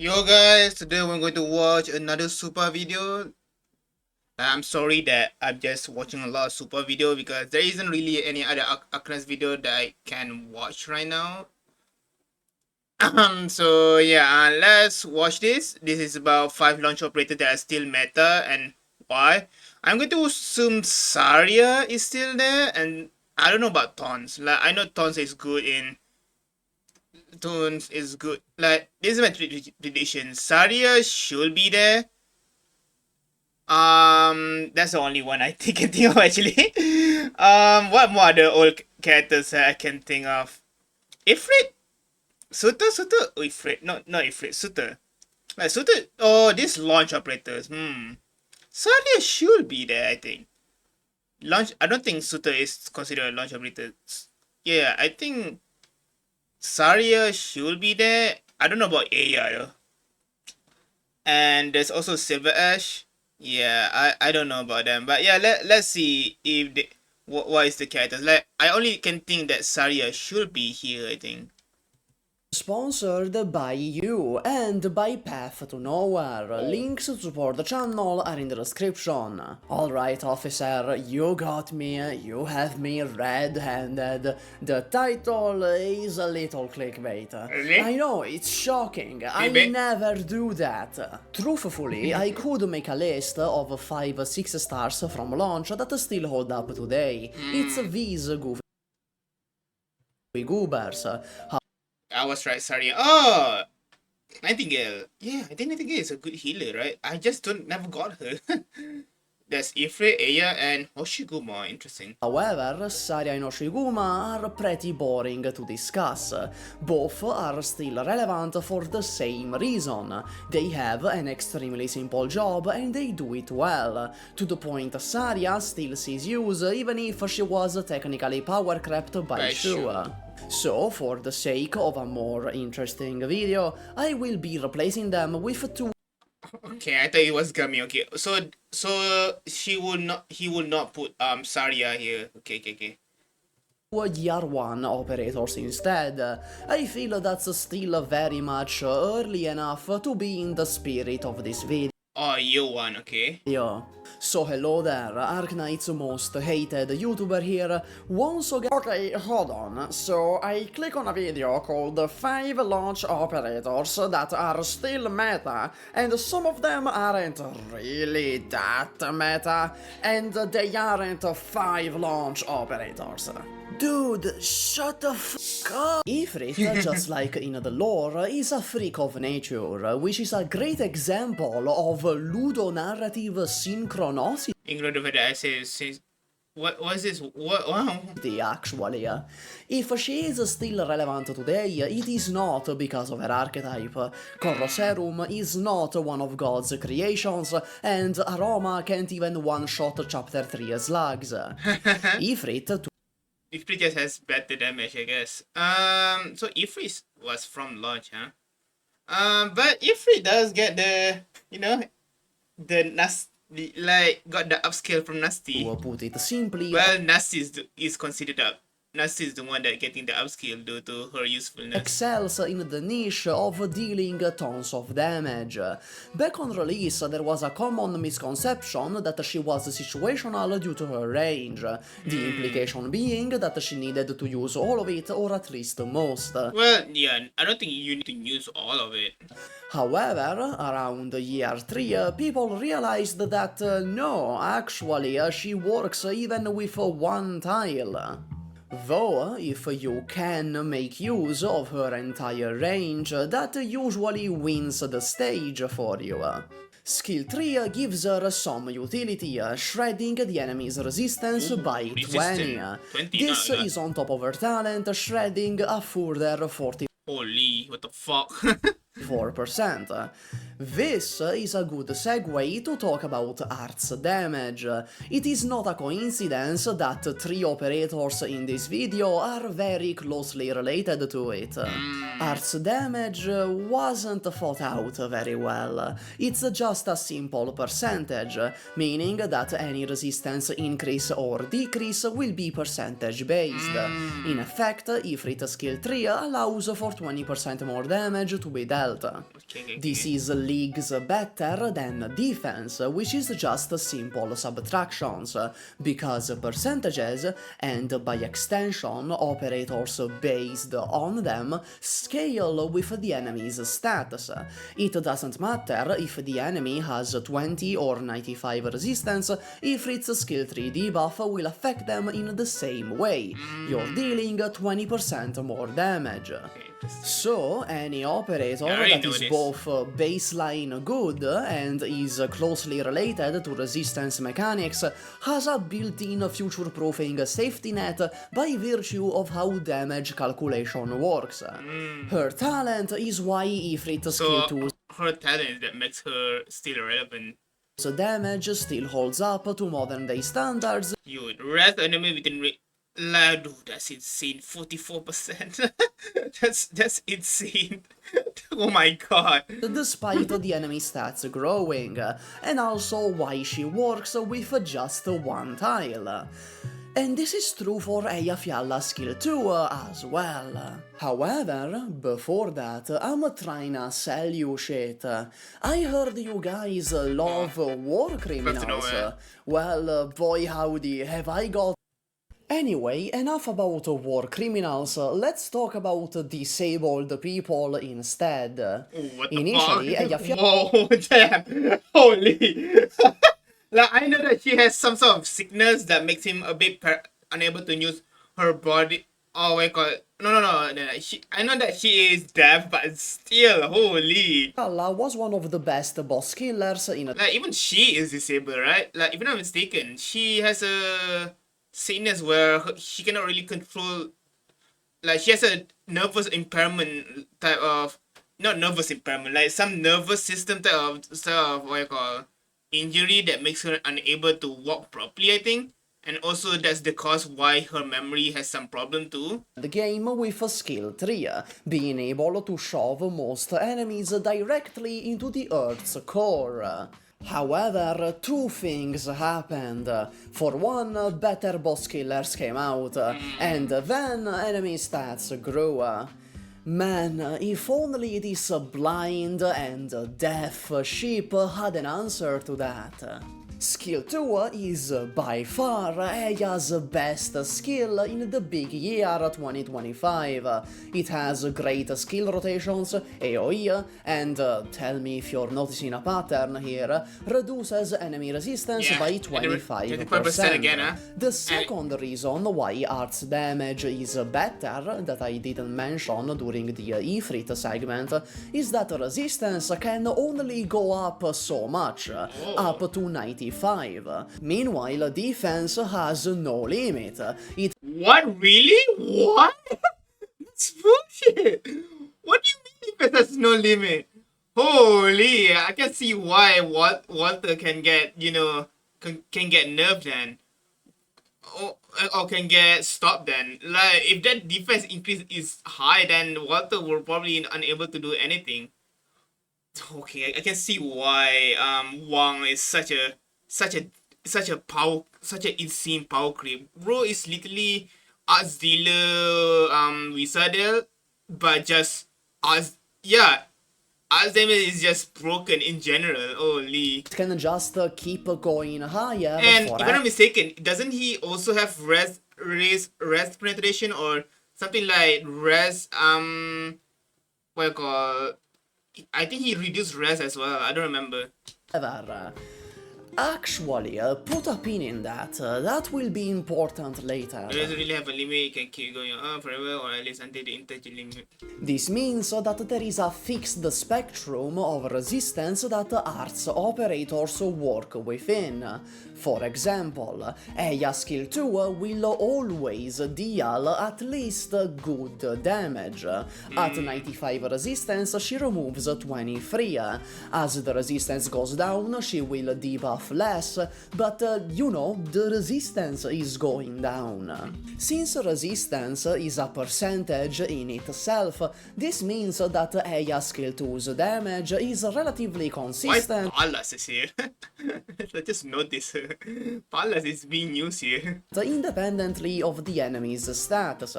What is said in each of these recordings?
Yo guys, today we're going to watch another SUPAH video. I'm sorry that I'm just watching a lot of SUPAH video because there isn't really any other ARKNIGHTS video that I can watch right now. So yeah, let's watch this. This is about 5 launch operators that are still meta and why. I'm going to assume Saria is still there, and I don't know about Tons. Like I know Tons is good in Like this is my prediction. Saria should be there. That's the only one I can think of actually. What more other old characters I can think of? Ifrit? Suter? Oh, Ifrit. No, not Ifrit. Suter. Like Suter. Oh, these launch operators. Saria should be there, I think. Launch. I don't think Suter is considered a launch operator. Yeah, I think Saria should be there. I don't know about Aya though. And there's also Silver Ash. Yeah, I don't know about them, but yeah, let's see if they, what is the characters. Like I only can think that Saria should be here, I think. Sponsored by you and by Path to Nowhere. Links to support the channel are in the description. Alright officer, you got me, you have me red-handed. The title is a little clickbait. Really? I know, it's shocking, I never do that. Truthfully, I could make a list of 5-6 stars from launch that still hold up today. It's these goofy goobers. I was right, Saria. Oh, Nightingale. Yeah, I think Nightingale is a good healer, right? I just never got her. There's Ifrit, Aya, and Hoshiguma. Interesting. However, Saria and Hoshiguma are pretty boring to discuss. Both are still relevant for the same reason. They have an extremely simple job and they do it well. To the point Saria still sees use even if she was technically power crept by Shu. So, for the sake of a more interesting video, I will be replacing them with two. Okay, I thought it was Gummy. Okay, so he will not put Saria here. Okay. Year 1 operators instead. I feel that's still very much early enough to be in the spirit of this video. Oh, year 1, okay. Yeah. So hello there, ARKNIGHTS most hated YouTuber here, once again. Okay, hold on. So I click on a video called 5 launch operators that are still meta, and some of them aren't really that meta, and they aren't 5 launch operators. Dude, shut the fuck up! Ifrit, just like in the lore, is a freak of nature, which is a great example of ludonarrative synchronicity. Including the I say, what was this? What? Wow. Actually, if she is still relevant today, it is not because of her archetype. Corroserum is not one of God's creations, and Aroma can't even one-shot Chapter 3 slugs. Ifrit just has better damage, I guess. So Ifrit was from launch, huh? But Ifrit does get the, the nasty, like, got the upscale from Nasty. To put it simply, well, Nasty is considered up. Nasty is the one that getting the upscale due to her usefulness. Excels in the niche of dealing tons of damage. Back on release, there was a common misconception that she was situational due to her range, the implication being that she needed to use all of it, or at least most. Well, yeah, I don't think you need to use all of it. However, around year 3, people realized that no, actually, she works even with one tile. Though, if you can make use of her entire range, that usually wins the stage for you. Skill 3 gives her some utility, shredding the enemy's resistance by 20. This is on top of her talent, shredding a further 40. Holy, what the fuck? 4%. This is a good segue to talk about Art's damage. It is not a coincidence that 3 operators in this video are very closely related to it. Art's damage wasn't thought out very well. It's just a simple percentage, meaning that any resistance increase or decrease will be percentage based. In effect, Ifrit skill 3 allows for 20% more damage to be dealt. This is leagues better than defense, which is just simple subtractions, because percentages, and by extension operators based on them, scale with the enemy's stats. It doesn't matter if the enemy has 20 or 95 resistance, Ifrit's skill 3 debuff will affect them in the same way. You're dealing 20% more damage. So, any operator that is both baseline good and is closely related to resistance mechanics has a built-in future-proofing safety net by virtue of how damage calculation works. Her talent is why Ifrit skill 2 her talent that makes her still relevant. Damage still holds up to modern day standards. You rest enemy within dude, that's insane. 44%. that's insane. Oh my god. Despite the enemy stats growing, and also why she works with just one tile. And this is true for Eyjafjalla's skill 2 as well. However, before that, I'm trying to sell you shit. I heard you guys love war criminals. Well, boy howdy, have I got... Anyway, enough about war criminals, let's talk about disabled people instead. What the Initially, fuck? Whoa, damn. Holy. Like, I know that she has some sort of sickness that makes him a bit unable to use her body. Oh my god. No. I know that she is deaf, but still, holy. Allah was one of the best boss killers in a... Like, even she is disabled, right? Like, if I'm not mistaken, she has a sickness where she cannot really control... Like, she has a nervous impairment type of... Not nervous impairment, like some nervous system type of what you call... injury that makes her unable to walk properly, I think. And also that's the cause why her memory has some problem too. The game with skill 3, being able to shove most enemies directly into the Earth's core. However, 2 things happened. For one, better boss killers came out, and then enemy stats grew. Man, if only this blind and deaf sheep had an answer to that. Skill 2 is by far Eya's best skill in the big year 2025. It has great skill rotations, AoE, and tell me if you're noticing a pattern here, reduces enemy resistance by 25%. Again, huh? The second reason why Art's damage is better, that I didn't mention during the Ifrit segment, is that resistance can only go up so much, up to 95. Meanwhile, defense has no limit. What? Really? What? That's bullshit. What do you mean defense has no limit? Holy, I can see why Walter can get, can get nerfed then. Or can get stopped then. Like, if that defense increase is high, then Walter will probably unable to do anything. Okay, I can see why Wang is such an insane power creep. Bro is literally Arts dealer Wizardel, but just Arts damage is just broken in general. Holy. It can just keep going higher. And if I'm not mistaken, doesn't he also have rest penetration or something like rest what you call? I think he reduced rest as well. I don't remember. Actually, put a pin in that. That will be important later. It doesn't really have a limit, you can keep going on forever or at least until the integer limit. This means that there is a fixed spectrum of resistance that arts operators work within. For example, Eya skill 2 will always deal at least good damage. At 95 resistance, she removes 23. As the resistance goes down, she will debuff less, but you know, the resistance is going down. Since resistance is a percentage in itself, this means that Eya skill 2's damage is relatively Why consistent. Pallas is here? I just noticed Pallas is being used here. Independently of the enemy's stats.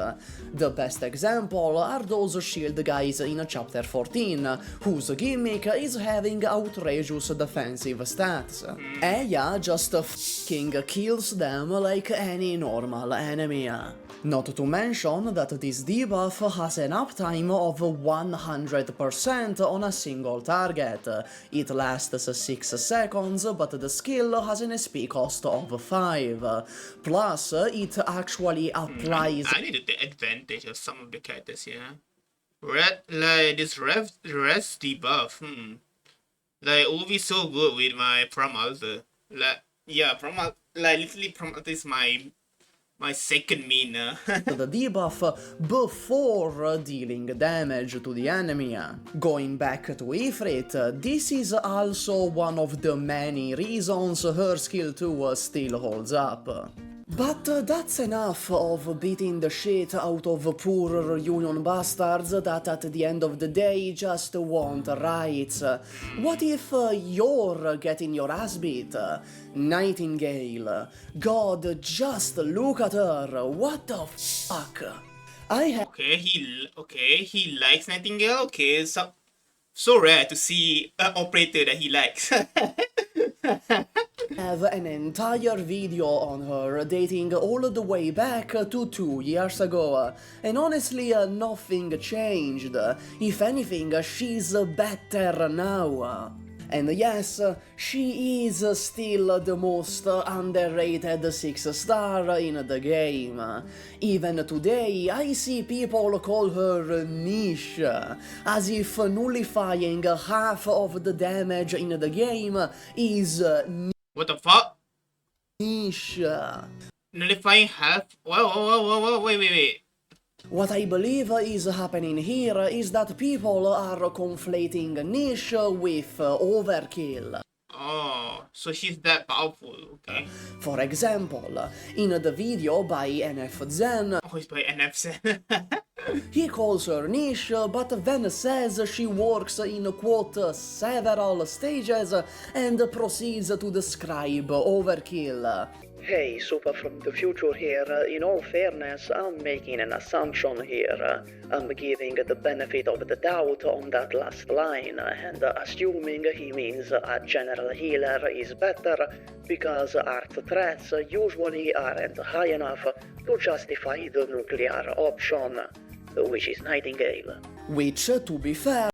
The best example are those shield guys in chapter 14, whose gimmick is having outrageous defensive stats. Eya just f***ing kills them like any normal enemy. Not to mention that this debuff has an uptime of 100% on a single target. It lasts 6 seconds, but the skill has an SP cost of 5. Plus, it actually applies... I needed the advantage of some of the characters here. Like this rest debuff, like it will be so good with my Prom Alter. Like, yeah, like literally Prom Alter is my second main. the debuff before dealing damage to the enemy. Going back to Ifrit, this is also one of the many reasons her skill 2 still holds up. But that's enough of beating the shit out of poor reunion bastards that at the end of the day just want rights. What if you're getting your ass beat? Nightingale. God, just look at her. What the fuck? Okay, he likes Nightingale. Okay, so rare to see an operator that he likes. Have an entire video on her dating all the way back to 2 years ago, and honestly nothing changed. If anything, she's better now. And yes, she is still the most underrated 6-star in the game. Even today, I see people call her niche, as if nullifying half of the damage in the game is What the fuck? niche. Nullifying half? Whoa, wait. What I believe is happening here is that people are conflating niche with overkill. Oh, so she's that powerful, okay. For example, in the video by NFZen, Oh, it's by NFZ. he calls her niche, but then says she works in quote several stages and proceeds to describe overkill. Hey, Supah from the future here. In all fairness, I'm making an assumption here. I'm giving the benefit of the doubt on that last line, and assuming he means a general healer is better, because art threats usually aren't high enough to justify the nuclear option, which is Nightingale. Which, to be fair,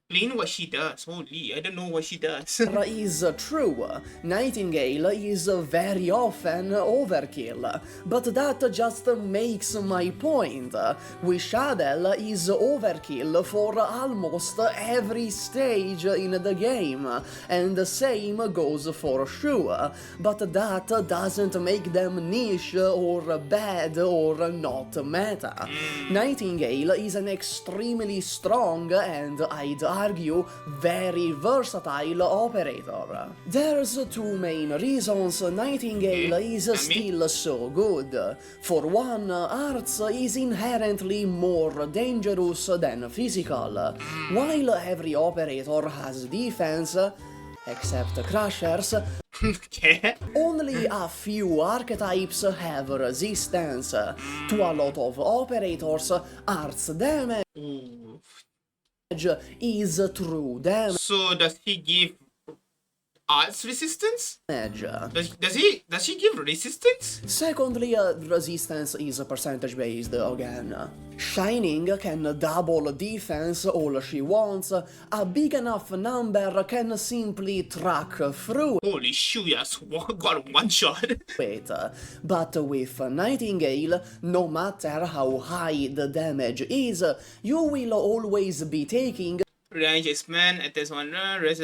Explain what she does. Holy, I don't know what she does. is true. Nightingale is very often overkill, but that just makes my point. Wishadel is overkill for almost every stage in the game, and the same goes for Shu, but that doesn't make them niche or bad or not meta. Nightingale is an extremely strong and I'd argue very versatile operator. There's two main reasons Nightingale is still so good. For one, arts is inherently more dangerous than physical. While every operator has defense, except Crushers, Okay. only a few archetypes have resistance. To a lot of operators, arts damage Ooh. is true damage. So does he give arts resistance? damage. Does she give resistance? Secondly, resistance is percentage based again. Shining can double defense all she wants, a big enough number can simply track through Holy shoot, yes, got one shot. it. But with Nightingale, no matter how high the damage is, you will always be taking Range is man, attacks one rest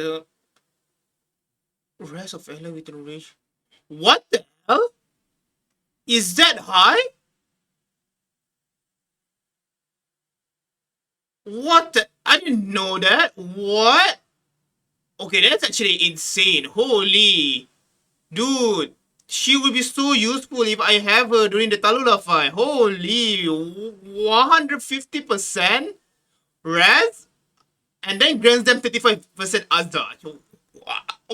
of ally within range. What the hell? Is that high? What the? I didn't know that. What? Okay, that's actually insane. Holy. Dude. She will be so useful if I have her during the Talula fight. Holy. 150% res? And then grants them 35% Azda.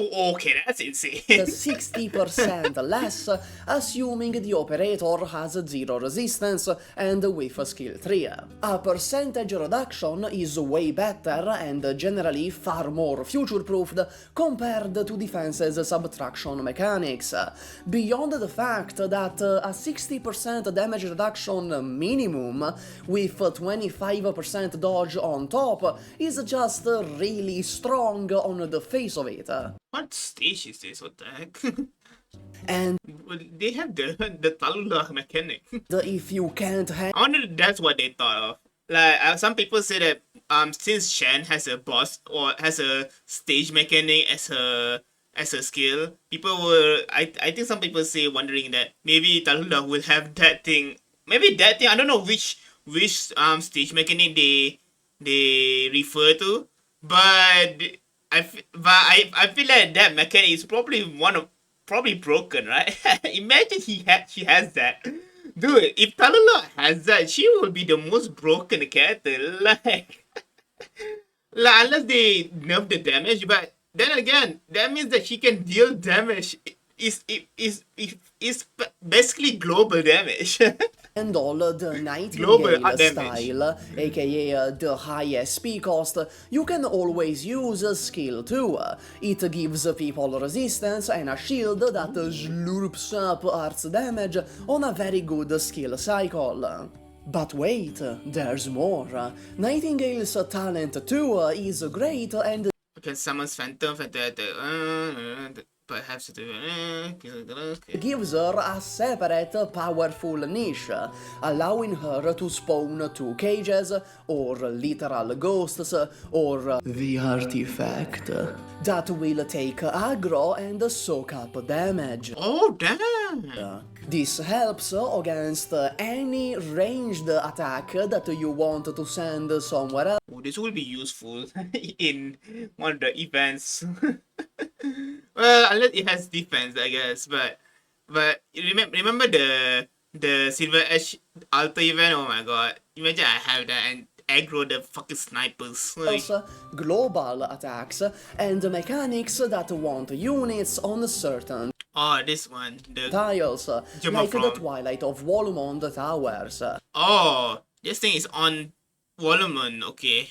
Oh, okay, that's insane. 60% less, assuming the operator has 0 resistance and with skill 3. A percentage reduction is way better and generally far more future-proofed compared to defense's subtraction mechanics. Beyond the fact that a 60% damage reduction minimum with 25% dodge on top is just really strong on the face of it. What stage is this? What the heck? And Well, they have the Talula mechanic. if you can't I wonder if that's what they thought of. Like some people say that since Shen has a boss or has a stage mechanic as a skill, people will I think some people say wondering that maybe Talula will have that thing. Maybe that thing, I don't know which stage mechanic they refer to, but I feel like that mechanic is probably probably broken, right? Imagine she has that. Dude, if Talula has that, she will be the most broken character. Like unless they nerf the damage, but then again, that means that she can deal damage. Is basically global damage. and all the Global Nightingale damage. style, aka the high SP cost, you can always use skill 2. It gives people resistance and a shield that slurps up arts damage on a very good skill cycle. But wait, there's more. Nightingale's talent 2 is great and You can summon Phantom, perhaps gives her a separate powerful niche, allowing her to spawn 2 cages, or literal ghosts, or the artifact that will take aggro and soak up damage. Oh damn! This helps against any ranged attack that you want to send somewhere else. Oh, this will be useful in one of the events. Well, unless it has defense, I guess. But remember the Silver Edge Alta event? Oh my god! Imagine I have that and aggro the fucking snipers. Like, Global attacks and mechanics that want units on certain oh, this one, the tiles, Jump like the from. Twilight of Volmond towers. Oh, this thing is on Volumon. Okay.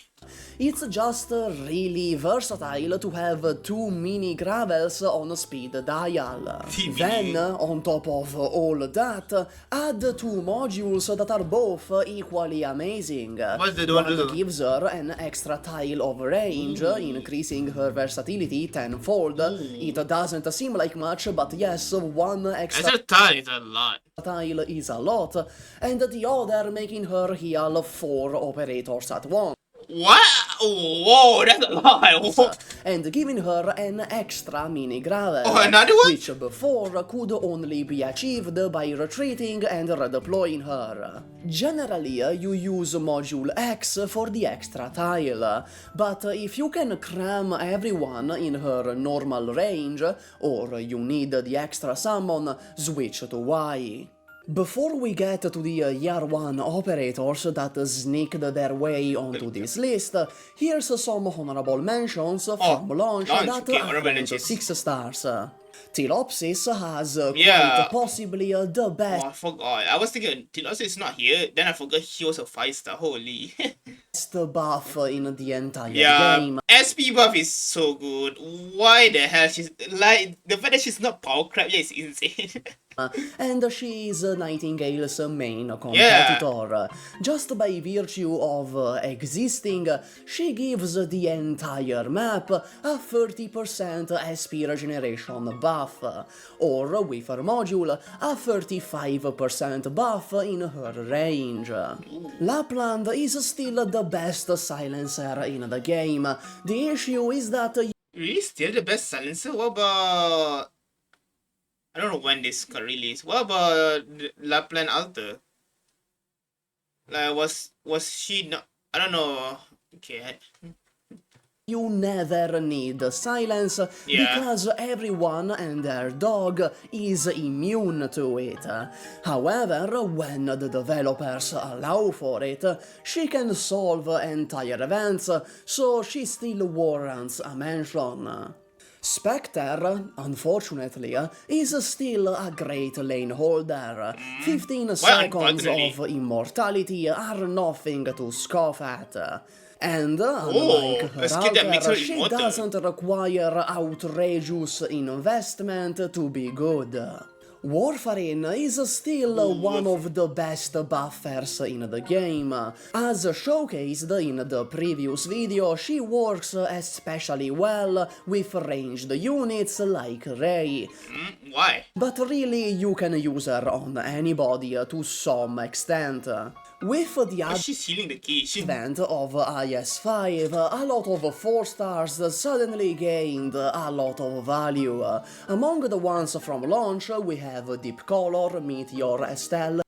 It's just really versatile to have 2 mini gravels on speed dial. Then, on top of all that, add 2 modules that are both equally amazing. What's the one One do? gives her an extra tile of range, increasing her versatility tenfold. It doesn't seem like much, but yes, one extra Extra tile is a lot. tile is a lot, and the other making her heal 4 operators at once. What? Whoa, that's a lot. Whoa. And giving her an extra mini gravel, Oh, another one? which before could only be achieved by retreating and redeploying her. Generally, you use module X for the extra tile, but if you can cram everyone in her normal range, or you need the extra summon, switch to Y. Before we get to the Year 1 operators that sneaked their way onto this list, here's some honorable mentions from launch launch, that okay, honorable earned mentions. 6 stars. Tilopsis has Yeah. quite possibly the Oh, best I forgot. I was thinking Tinos is not here. Then I forgot he was a 5-star. Holy. buff in the entire Yeah, game. SP buff is so good. Why the hell she's like the fact that she's not power crap? Yeah, is insane. And she is Nightingale's main Yeah. competitor. Just by virtue of existing, she gives the entire map a 30% SP regeneration buff, or with her module, a 35% buff in her range. Lapland is still the best silencer in the game. The issue is that Really, still the best silencer. What about? I don't know when this got released. What about Lapland Alter? Like, was she not? I don't know. Okay. you never need silence Yeah. because everyone and their dog is immune to it. However, when the developers allow for it, she can solve entire events, so she still warrants a mention. Spectre, unfortunately, is still a great lane holder. 15 Well, seconds unfortunately. of immortality are nothing to scoff at. And Oh, unlike her a skill that makes her alter, she immortal. doesn't require outrageous investment to be good. Warfarin is still one of the best buffers in the game. As showcased in the previous video, she works especially well with ranged units like Rey. Why? But really, you can use her on anybody to some extent. With the Oh, she's healing the key. advent of IS-5, a lot of 4 stars suddenly gained a lot of value. Among the ones from launch, we have Deep Color, Meteor, Estelle,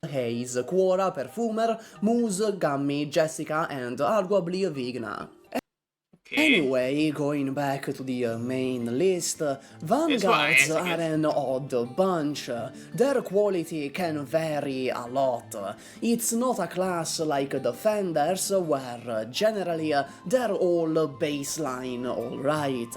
Haze, Quora, Perfumer, Moose, Gummy, Jessica, and arguably Vigna. Okay. Anyway, going back to the main list, Vanguards I are guess. an odd bunch. Their quality can vary a lot. It's not a class like Defenders, where generally they're all baseline alright.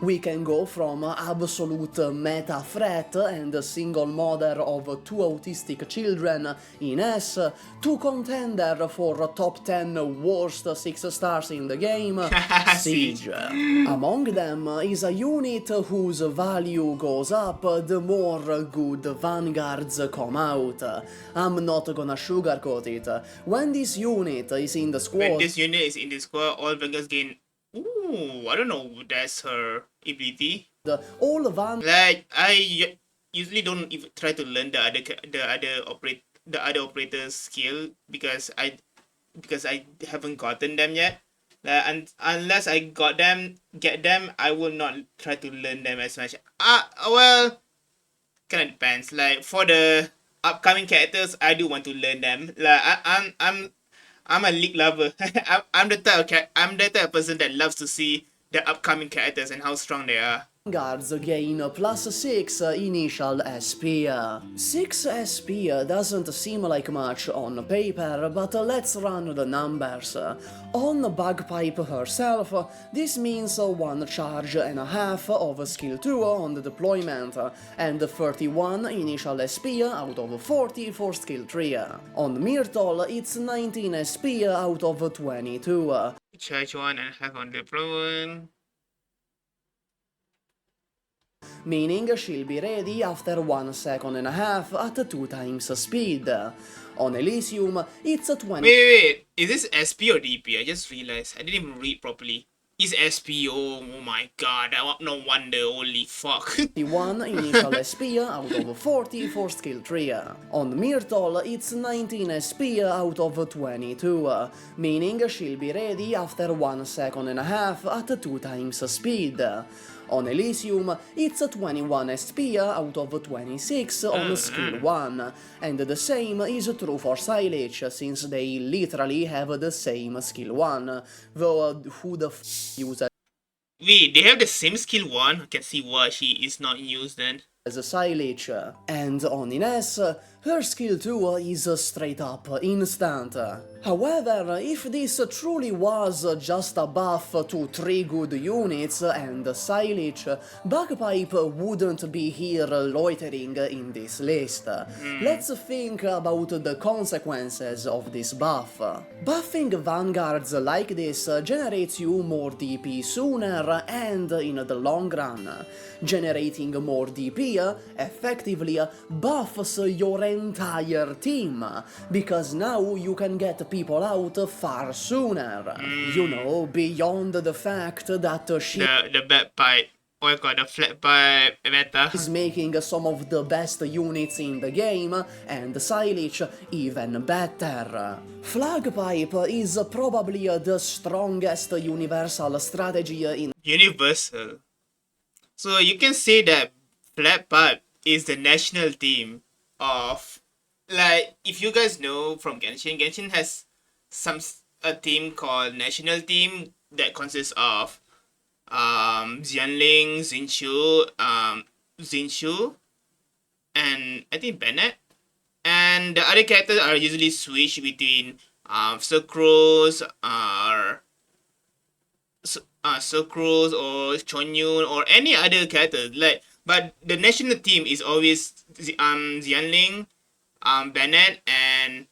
We can go from absolute meta threat and single mother of 2 autistic children in S to contender for top 10 worst 6 stars in the game. Siege. Among them is a unit whose value goes up the more good vanguards come out. I'm not gonna sugarcoat it. When this unit is in the When squad, this unit is in the squad, all Vanguards gain. Ooh, I don't know. That's her ability. all van Like usually don't even try to learn the other operator's skill because I haven't gotten them yet. And unless I get them, I will not try to learn them as much. Well, kind of depends. Like for the upcoming characters, I do want to learn them. Like I'm a league lover. I'm the type of person that loves to see the upcoming characters and how strong they are. Guards gain plus 6 initial SP. 6 SP doesn't seem like much on paper, but let's run the numbers. On Bagpipe herself, this means 1 charge and a half of skill 2 on the deployment, and 31 initial SP out of 40 for skill 3. On Myrtle, it's 19 SP out of 22. Charge 1.5 on deployment. Meaning she'll be ready after 1 second and a half at 2 times speed. On Elysium, it's 20. Wait. Is this SP or DP? I just realized. I didn't even read properly. It's SP. Oh my god. No wonder. Holy fuck. 21 initial SP out of 40 for skill 3. On Myrtle, it's 19 SP out of 22, meaning she'll be ready after 1 second and a half at 2 times speed. On Elysium, it's 21 SP out of 26 on skill 1, and the same is true for Silage, since they literally have the same skill 1, though who the f uses Wait, they have the same skill 1? I can see why she is not used then. Silage. And on Ines, Her skill 2 is straight up instant. However, if this truly was just a buff to 3 good units and silage, Bagpipe wouldn't be here loitering in this list. Let's think about the consequences of this buff. Buffing vanguards like this generates you more DP sooner and in the long run. Generating more DP effectively buffs your entire team, because now you can get people out far sooner. You know, beyond the fact that she The bagpipe. Oh my god, the flat pipe meta. is making some of the best units in the game, and silage even better. Flagpipe is probably the strongest universal strategy in Universal. So you can say that flat pipe is the national team of, like, if you guys know from Genshin has a team called national team that consists of Xianling, Xinchu, and I think Bennett. And the other characters are usually switched between Sucrose or Chonyun or any other character. Like, but the national team is always Xianling, Bennett, and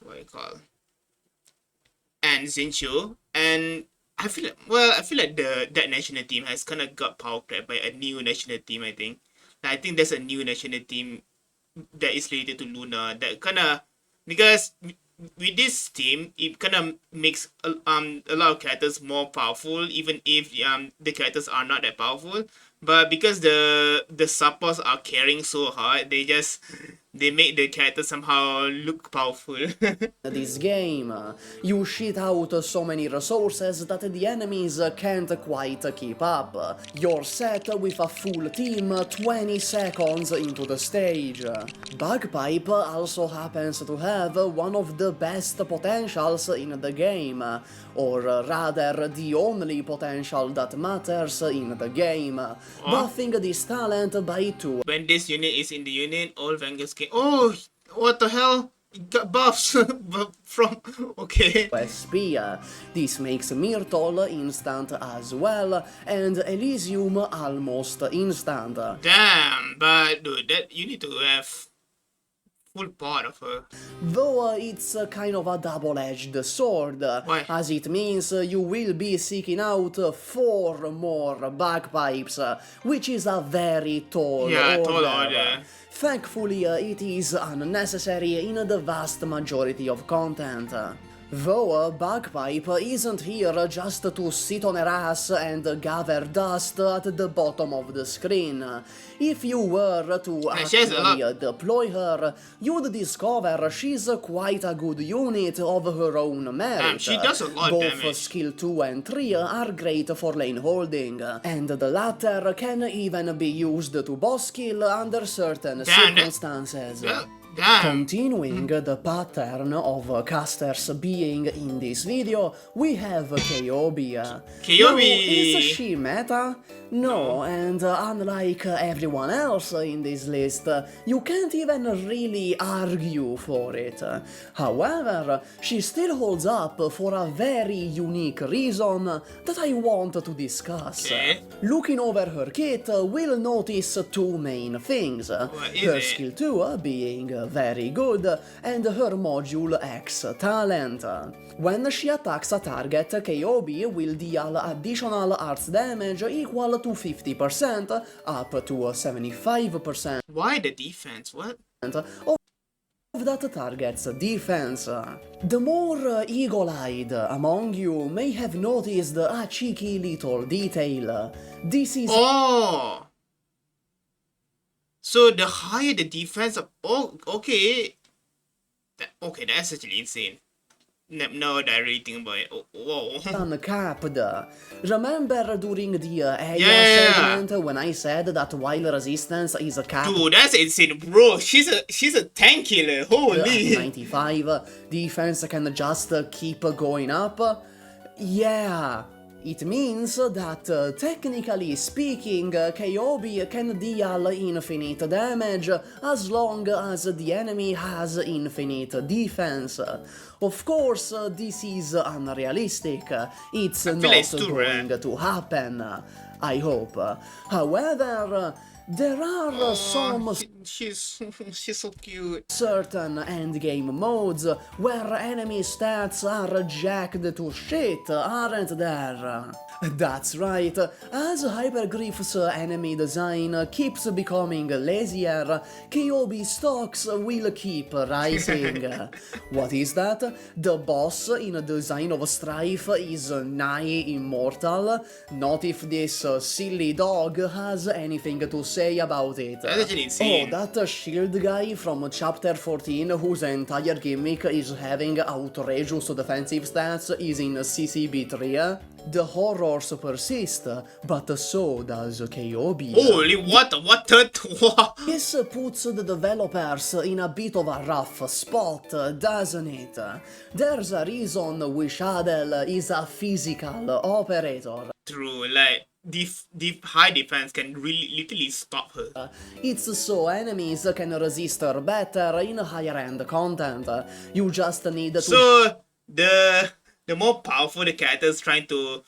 what do you call, and Xinchu. And I feel like that national team has kind of got power crept by a new national team. I think there's a new national team that is related to Luna that kind of, because with this team it kind of makes a lot of characters more powerful, even if the characters are not that powerful. But because the SUPAHs are carrying so hard, they make the characters somehow look powerful. this game. You shit out so many resources that the enemies can't quite keep up. You're set with a full team 20 seconds into the stage. Bagpipe also happens to have one of the best potentials in the game, or rather the only potential that matters in the game. Buffing this talent by 2. When this unit is in the unit, all Vanguards can... Oh, what the hell? It got buffs from... Okay. SP. This makes Myrtle instant as well, and Elysium almost instant. Damn, but dude, that you need to have full part of her. Though it's kind of a double-edged sword, Why? as it means you will be seeking out 4 more bagpipes, which is a very tall order. Tall order. Thankfully, it is unnecessary in the vast majority of content. Though Bagpipe isn't here just to sit on her ass and gather dust at the bottom of the screen. If you were to actually deploy her, you'd discover she's quite a good unit of her own merit. She does a lot of Both damage. skill 2 and 3 are great for lane holding, and the latter can even be used to boss kill under certain circumstances. Damn. Continuing the pattern of casters being in this video, we have Kyobi. Now, is she meta? No, and unlike everyone else in this list, you can't even really argue for it. However, she still holds up for a very unique reason that I want to discuss. Okay. Looking over her kit, we'll notice 2 main things. Her skill 2 being very good, and her module X talent. When she attacks a target, Kyobi will deal additional arts damage equal to 50% up to 75%. Why the defense? What? Of that target's defense. The more eagle-eyed among you may have noticed a cheeky little detail. This is... Oh! So the higher the defense... Oh, okay. Okay, that's actually insane. No, that really think about it. Oh, whoa. Uncapped. Remember during the AI segment when I said that while resistance is capped? Dude, that's insane, bro. She's a tank killer. Holy. 95, defense can just keep going up. Yeah, It means that, technically speaking, Kyobi can deal infinite damage as long as the enemy has infinite defense. Of course, this is unrealistic. It's I feel like not it's too going rare. to happen, I hope. However, there are Oh, some she's she's so cute. certain endgame modes where enemy stats are jacked to shit, aren't there? That's right, as Hypergriff's enemy design keeps becoming lazier, KOB stocks will keep rising. What is that? The boss in Design of Strife is nigh immortal? Not if this silly dog has anything to say about it. That's actually Oh, insane. that shield guy from chapter 14 whose entire gimmick is having outrageous defensive stats is in CCB3. The horrors persist, but so does KOB. Holy what? What the? This puts the developers in a bit of a rough spot, doesn't it? There's a reason Wishadel is a physical operator. True, like deep high defense can really literally stop her. It's so enemies can resist her better in higher end content. You just need to So the more powerful the characters trying to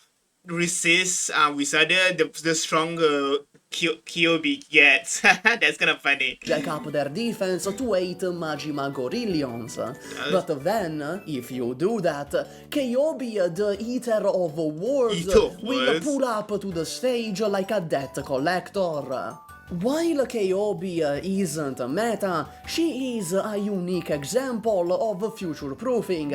resist Wizarder, the stronger Kyobi gets. That's kind of funny. jack up their defense to 8 Majima Gorillions. But then, if you do that, Kyobi, the Eater of Worlds, Eater of will Worlds? pull up to the stage like a debt collector. While Kyobi isn't meta, she is a unique example of future-proofing,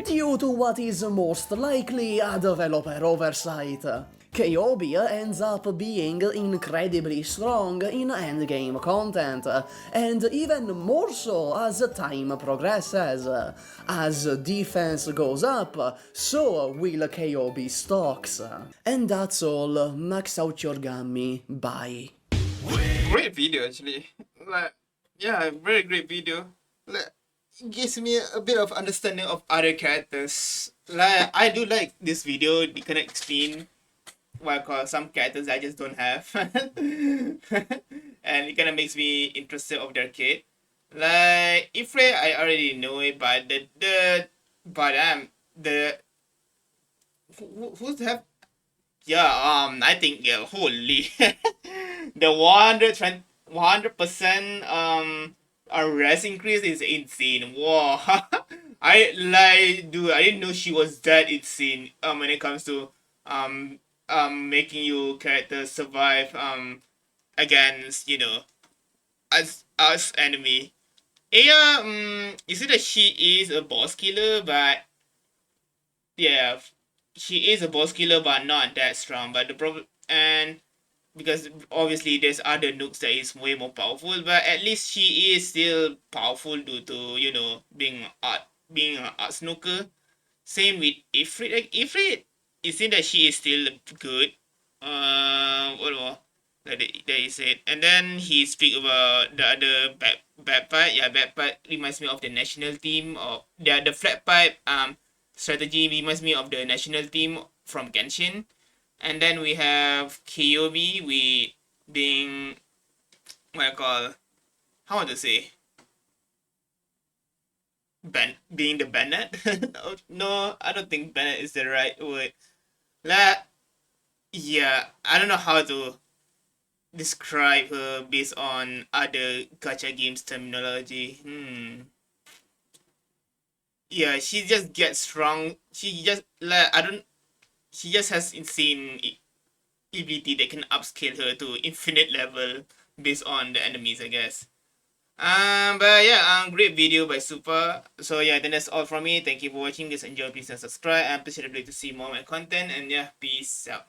due to what is most likely a developer oversight. Kyobi ends up being incredibly strong in endgame content, and even more so as time progresses. As defense goes up, so will Kyobi stocks. And that's all, max out your gummy, bye. Great video actually. Like, yeah, very great video. Like, it gives me a bit of understanding of other characters. Like, I do like this video. They can explain what I call some characters I just don't have, and it kind of makes me interested of their kid. Like Ifre, I already know it, but the who's have I think yeah, holy the 100% arrest increase is insane. Wow. I didn't know she was that insane when it comes to making your character survive against us enemy. Yeah, you see that she is a boss killer, but yeah, she is a boss killer, but not that strong. But the problem, and because obviously there's other nukes that is way more powerful, but at least she is still powerful due to being an art snooker. Same with Ifrit. Like Ifrit, it seems that she is still good. What more? That is it. And then he speak about the other bad part. Yeah, bad part reminds me of the national team, or the flat pipe strategy reminds me of the national team from Genshin. And then we have Kiyomi with being what I call, how to say, being the Bennett. No, I don't think Bennett is the right word. Like, yeah, I don't know how to describe her based on other gacha games terminology. Yeah, she just gets strong. She just like I don't. She just has insane ability that can upscale her to infinite level based on the enemies, I guess. But yeah, great video by SUPAH. So yeah, then that's all from me. Thank you for watching. Just enjoy, please and subscribe. And please hit the bell to see more of my content. And yeah, peace out.